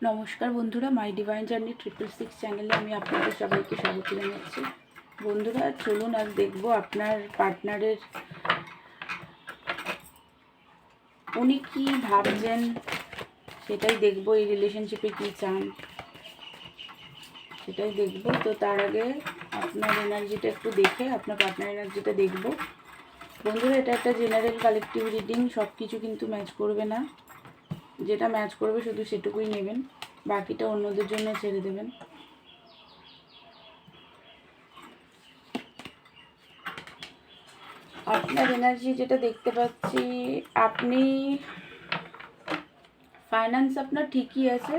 নমস্কার বন্ধুরা, মাই divine journey 666 চ্যানেলে আমি আপনাদের সবাইকে স্বাগত জানাচ্ছি। বন্ধুরা চলুন আজ দেখব আপনার পার্টনারের উনি কি ভাবছেন, সেটাই দেখব। এই রিলেশনশিপে কি চান সেটাই দেখব। তো তার আগে আপনার এনার্জিটা একটু দেখে আপনার পার্টনার এনার্জিটা দেখব। বন্ধুরা এটা একটা জেনারেল কালেকটিভ রিডিং, সব কিছু কিন্তু ম্যাচ করবে না। যেটা ম্যাচ করবে শুধু সেটুকুই নেবেন, বাকিটা অন্যদের জন্য ছেড়ে দেবেন। আপনার এনার্জি যেটা দেখতে পাচ্ছি, আপনি ফাইন্যান্স আপনার ঠিকই আছে,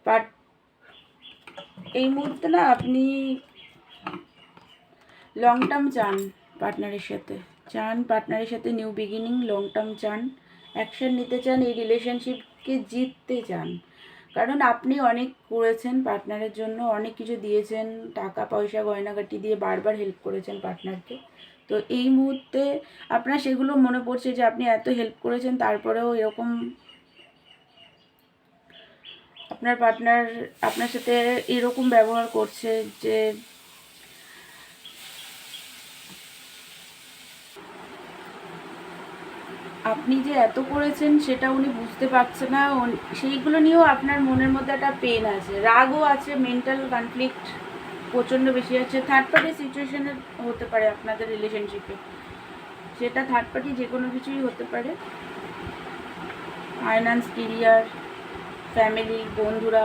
বাট এই মুহূর্তে না আপনি লং টার্ম চান পার্টনারের সাথে নিউ বিগিনিং, লং টার্ম চান, অ্যাকশন নিতে চান, এই রিলেশনশিপকে জিততে চান। কারণ আপনি অনেক করেছেন পার্টনারের জন্য, অনেক কিছু দিয়েছেন, টাকা পয়সা গয়নাগাটি দিয়ে বারবার হেল্প করেছেন পার্টনারকে। তো এই মুহূর্তে আপনার সেগুলো মনে পড়ছে যে আপনি এত হেল্প করেছেন, তারপরেও এরকম আপনার পার্টনার আপনার সাথে এরকম ব্যবহার করছে যে আপনি যে এত করেছেন সেটা উনি বুঝতে পারছে না। সেইগুলো নিয়েও আপনার মনের মধ্যে একটা পেন আছে, রাগও আছে, মেন্টাল কনফ্লিক্ট প্রচণ্ড বেশি আছে। থার্ড পার্টি সিচুয়েশনে হতে পারে আপনাদের রিলেশনশিপে, সেটা থার্ড পার্টি যে কোনো কিছুই হতে পারে। ফাইন্যান্স, কেরিয়ার, ফ্যামিলি, বন্ধুরা,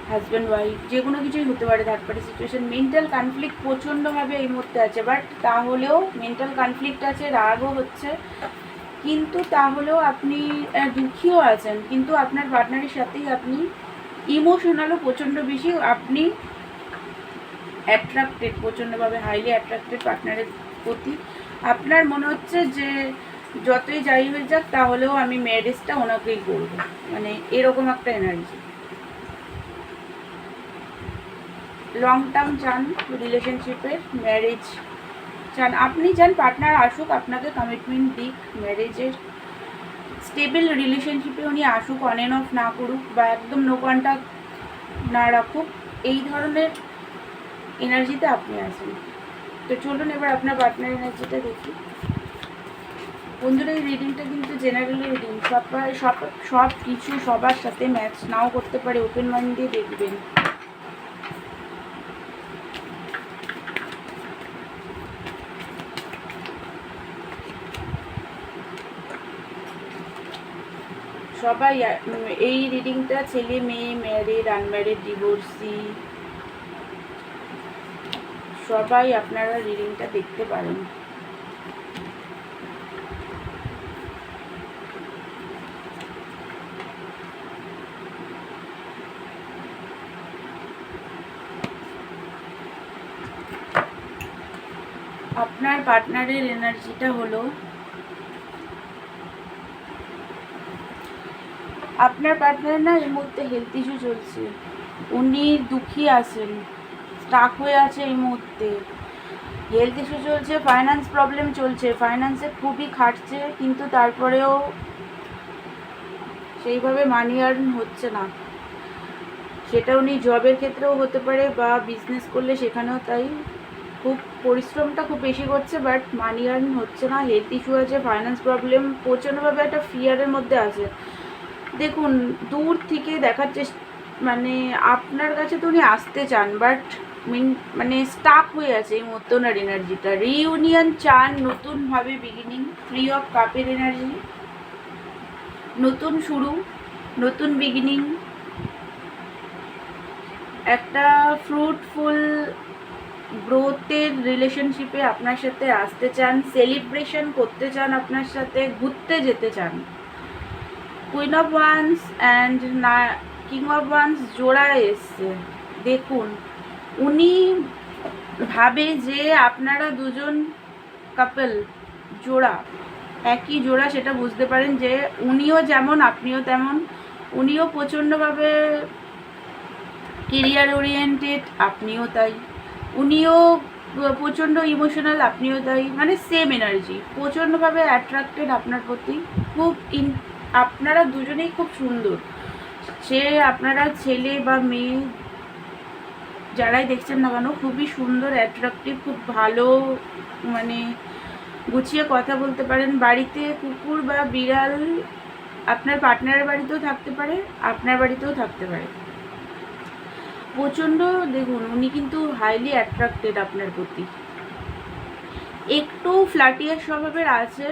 হাজব্যান্ড ওয়াইফ, যে কোনো কিছুই হতে পারে third party situation. Mental conflict প্রচণ্ডভাবে এই মুহূর্তে আছে, বাট তাহলেও মেন্টাল কনফ্লিক্ট আছে, রাগও হচ্ছে, কিন্তু তাহলেও আপনি দুঃখীও আছেন। কিন্তু আপনার পার্টনারের সাথেই আপনি ইমোশনালও প্রচণ্ড বেশি, আপনি অ্যাট্রাক্টেড, প্রচণ্ডভাবে হাইলি অ্যাট্রাক্টেড পার্টনারের প্রতি। আপনার মনে হচ্ছে যে যতই যাই হয়ে যাক তাহলেও আমি ম্যারেজটা ওনাকেই করবো, মানে এরকম একটা এনার্জি। লং টার্ম চান রিলেশনশিপের, ম্যারেজ চান, আপনি চান পার্টনার আসুক, আপনাকে কমিটমেন্ট দিক, ম্যারেজের স্টেবল রিলেশনশিপে উনি আসুক, অন অ্যান্ড অফ না করুক বা একদম নো কন্ট্যাক্ট না রাখুক, এই ধরনের এনার্জিতে আপনি আছেন। তো চলুন এবার আপনার পার্টনার এনার্জিটা দেখি। বন্ধুরা এই রিডিংটা কিন্তু জেনারেল রিডিং, সব কিছু সবার সাথে ম্যাচ নাও করতে পারে, ওপেন মাইন্ড দিয়ে দেখবেন। সবাই এই রিডিংটা ছেলে মেয়ে, ম্যারিড, আনম্যারিড, ডিভোর্সি, সবাই আপনারা রিডিংটা দেখতে পারেন। আপনার পার্টনারের এনার্জিটা হলো, আপনার পার্টনার না এই মুহূর্তে হেলথ ইস্যু চলছে, উনি দুঃখী আছেন, স্টাক হয়ে আছে এই মুহূর্তে, হেলথ ইস্যু চলছে, ফাইন্যান্স প্রবলেম চলছে, ফাইন্যান্সে খুবই খাটছে, কিন্তু তারপরেও সেইভাবে মানি আর্ন হচ্ছে না। সেটা উনি জবের ক্ষেত্রেও হতে পারে বা বিজনেস করলে সেখানেও তাই, খুব পরিশ্রমটা খুব বেশি করছে, বাট মানি আর্ন হচ্ছে না, হেলথ ইস্যু আছে, ফাইন্যান্স প্রবলেম, প্রচণ্ডভাবে একটা ফিয়ারের মধ্যে আছে। দেখুন দূর থেকে দেখার চেষ্টা, মানে আপনার কাছে তো উনি আসতে চান, বাট মানে স্টাক হয়ে আছে এই মুহূর্তে ওনার এনার্জিটা। রিইউনিয়ন চান, নতুনভাবে বিগিনিং, ফ্রি অফ কাপের এনার্জি, নতুন শুরু, নতুন বিগিনিং, একটা ফ্রুটফুল গ্রোথের রিলেশনশিপে আপনার সাথে আসতে চান, সেলিব্রেশন করতে চান, আপনার সাথে ঘুরতে যেতে চান। কুইন অফ ওয়ান্স অ্যান্ড না কিং অফ ওয়ান্স জোড়ায় এসছে। দেখুন উনি ভাবে যে আপনারা দুজন কাপল, জোড়া, একই জোড়া, সেটা বুঝতে পারেন যে উনিও যেমন আপনিও তেমন। উনিও প্রচণ্ডভাবে কেরিয়ার ওরিয়েন্টেড, আপনিও তাই। উনিও প্রচণ্ড ইমোশনাল, আপনিও তাই, মানে সেম এনার্জি, প্রচণ্ডভাবে অ্যাট্রাক্টেড আপনার প্রতি। আপনারা দুজনেই খুব সুন্দর, সে আপনারা ছেলে বা মেয়ে যারাই দেখছেন না কেন খুবই সুন্দর, অ্যাট্রাকটিভ, খুব ভালো, মানে গুছিয়ে কথা বলতে পারেন। বাড়িতে কুকুর বা বিড়াল আপনার পার্টনারের বাড়িতেও থাকতে পারে, আপনার বাড়িতেও থাকতে পারে। প্রচণ্ড দেখুন উনি কিন্তু হাইলি অ্যাট্রাক্টেড আপনার প্রতি। একটু ফ্ল্যাটিয়ার স্বভাবের আছে,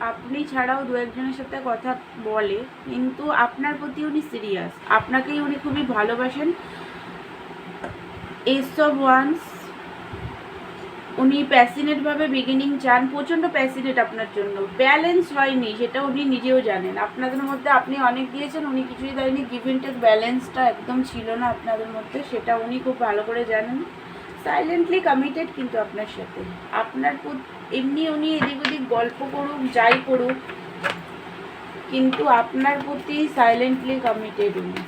আপনি ছাড়াও দু একজনের সাথে কথা বলে, কিন্তু আপনার প্রতি উনি সিরিয়াস, আপনাকেই উনি খুবই ভালোবাসেন। এস অফ ওয়ান্স, উনি প্যাসিনেটভাবে বিগিনিং চান, প্রচণ্ড প্যাসিনেট আপনার জন্য। ব্যালেন্স হয়নি সেটা উনি নিজেও জানেন। আপনাদের মধ্যে আপনি অনেক দিয়েছেন, উনি কিছুই দেয়নি। গিভ অ্যান্ড টেক ব্যালেন্সটা একদম ছিল না আপনাদের মধ্যে, সেটা উনি খুব ভালো করে জানেন। সাইলেন্টলি কমিটেড কিন্তু আপনার সাথে। আপনার এমনি উনি এদিক ওদিক গল্প করুক, যাই করুক, কিন্তু আপনার প্রতি সাইলেন্টলি কমিটেড উনি।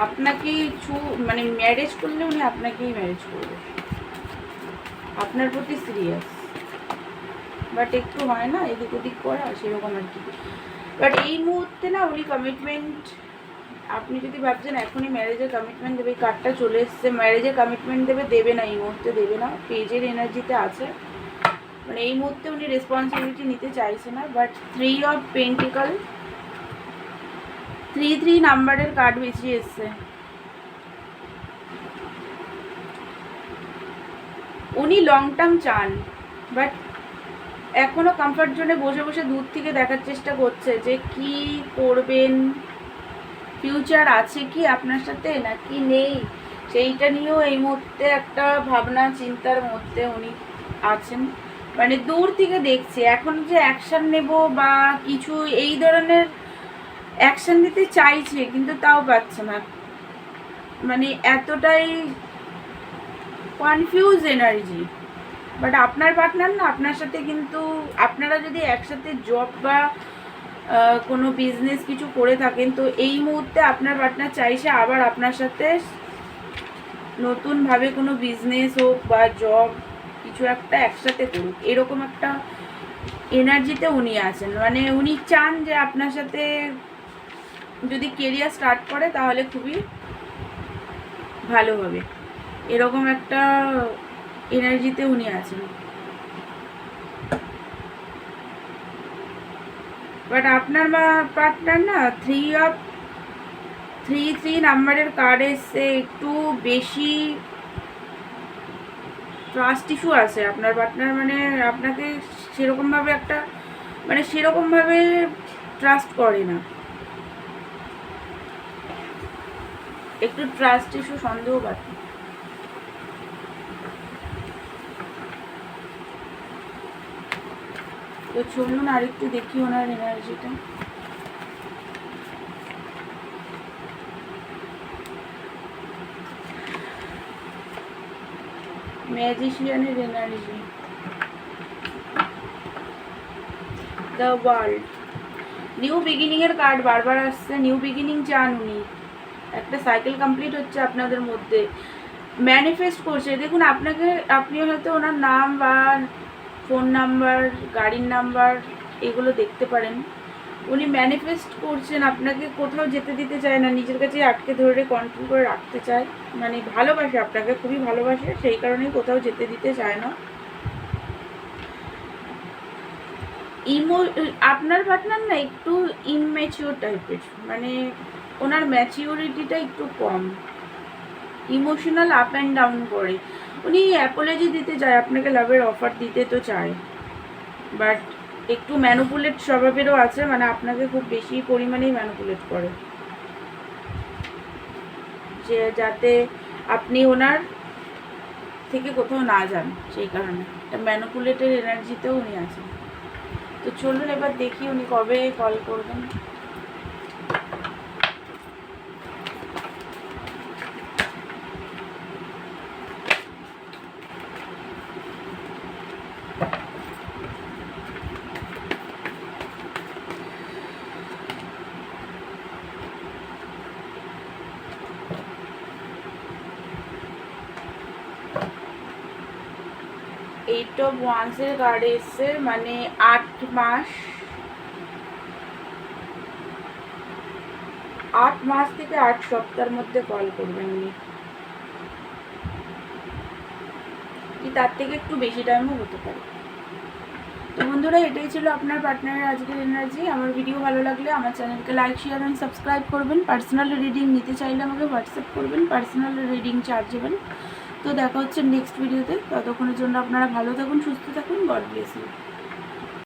আপনাকেই মানে ম্যারেজ করলে উনি আপনাকেই ম্যারেজ করবে, আপনার প্রতি সিরিয়াস। বাট একটু হয় না এদিক ওদিক করা, সেরকম আর কি। বাট এই মুহূর্তে না উনি কমিটমেন্ট, আপনি যদি ভাবছেন এখনই ম্যারেজের কমিটমেন্ট দেবে, এই কার্ডটা চলে এসছে, ম্যারেজের কমিটমেন্ট দেবে না, এই মুহূর্তে দেবে না। পেজের এনার্জিতে আছে, মানে এই মুহূর্তে উনি রেসপন্সিবিলিটি নিতে চাইছে না। বাট 3 অফ পেন্টিকল, 3 নাম্বারের কার্ড বেশি এসছে। উনি লং টার্ম চান, বাট এখনো কমফর্ট জোনে বসে বসে দূর থেকে দেখার চেষ্টা করছে যে কি করবেন, ফিউচার আছে কি আপনার সাথে নাকি নেই, সেইটা নিয়েও এই মুহূর্তে একটা ভাবনা চিন্তার মধ্যে উনি আছেন। মানে দূর থেকে দেখছে, এখন যে অ্যাকশন নেব বা কিছু এই ধরনের অ্যাকশন নিতে চাইছে, কিন্তু তাও পাচ্ছে না। মানে এতটাই কনফিউজ এনার্জি। বাট আপনার পার্টনার না আপনার সাথে, কিন্তু আপনারা যদি একসাথে জব বা কোনো বিজনেস কিছু করে থাকেন, তো এই মুহূর্তে আপনার পার্টনার চাইছে আবার আপনার সাথে নতুনভাবে কোনো বিজনেস হোক বা জব কিছু একটা একসাথে করুক, এরকম একটা এনার্জিতে উনি আছেন। মানে উনি চান যে আপনার সাথে যদি কেরিয়ার স্টার্ট করে তাহলে খুবই ভালো হবে, এরকম একটা এনার্জিতে উনি আছেন। বাট আপনার পার্টনার না 3 নাম্বারের কার্ড এসছে, একটু বেশি ট্রাস্ট ইস্যু আছে আপনার পার্টনার। মানে আপনাকে সেরকমভাবে সেরকমভাবে ট্রাস্ট করে না, একটু ট্রাস্ট ইস্যু, সন্দেহ বাকি। তো চলুন আরেকটু দেখি ওনার এনার্জিটা। ম্যাজিশিয়ানের energy, the world, new beginning এর কার্ড বারবার আসছে। নিউ বিগিনিং চান উনি, একটা সাইকেল কমপ্লিট হচ্ছে আপনাদের মধ্যে। ম্যানিফেস্ট করছে, দেখুন আপনি হয়তো ওনার নাম বা ফোন নাম্বার, গাড়ির নাম্বার এগুলো দেখতে পারেন। উনি ম্যানিফেস্ট করছেন, আপনাকে কোথাও যেতে দিতে চায় না, নিজের কাছে আটকে ধরে কন্ট্রোল করে রাখতে চায়। মানে ভালোবাসে আপনাকে, খুবই ভালোবাসে, সেই কারণেই কোথাও যেতে দিতে চায় না। আপনার পার্টনার না একটু ইমম্যাচিওর টাইপের, মানে ওনার ম্যাচিউরিটিটা একটু কম, ইমোশনাল আপ অ্যান্ড ডাউন করে। উনি অ্যাপোলজি দিতে চায়, আপনাকে লাভের অফার দিতে তো চায়, বাট একটু ম্যানুপুলেট স্বভাবেরও আছে, মানে আপনাকে খুব বেশি পরিমাণেই ম্যানুপুলেট করে, যে যাতে আপনি ওনার থেকে কোথাও না যান, সেই কারণে একটা ম্যানুপুলেটের এনার্জিতেও উনি আছেন। তো চলুন এবার দেখি উনি কবে কল করবেন। এইট অফ ওয়ান্সের কার্ড এসছে, মানে 8 মাস 8 মাস থেকে 8 সপ্তাহের মধ্যে কল করবেন উনি, কি তার থেকে একটু বেশি টাইমও হতে পারে। তো বন্ধুরা, এটাই ছিল আপনার পার্টনারের আজকের এনার্জি। আমার ভিডিও ভালো লাগলে আমার চ্যানেলকে লাইক, শেয়ার অ্যান্ড সাবস্ক্রাইব করবেন। পার্সোনাল রিডিং নিতে চাইলে আমাকে হোয়াটসঅ্যাপ করবেন, পার্সোনাল রিডিং চার্জেবল। তো দেখা হচ্ছে নেক্সট ভিডিওতে। ততক্ষণের জন্য আপনারা ভালো থাকুন, সুস্থ থাকুন। God bless you.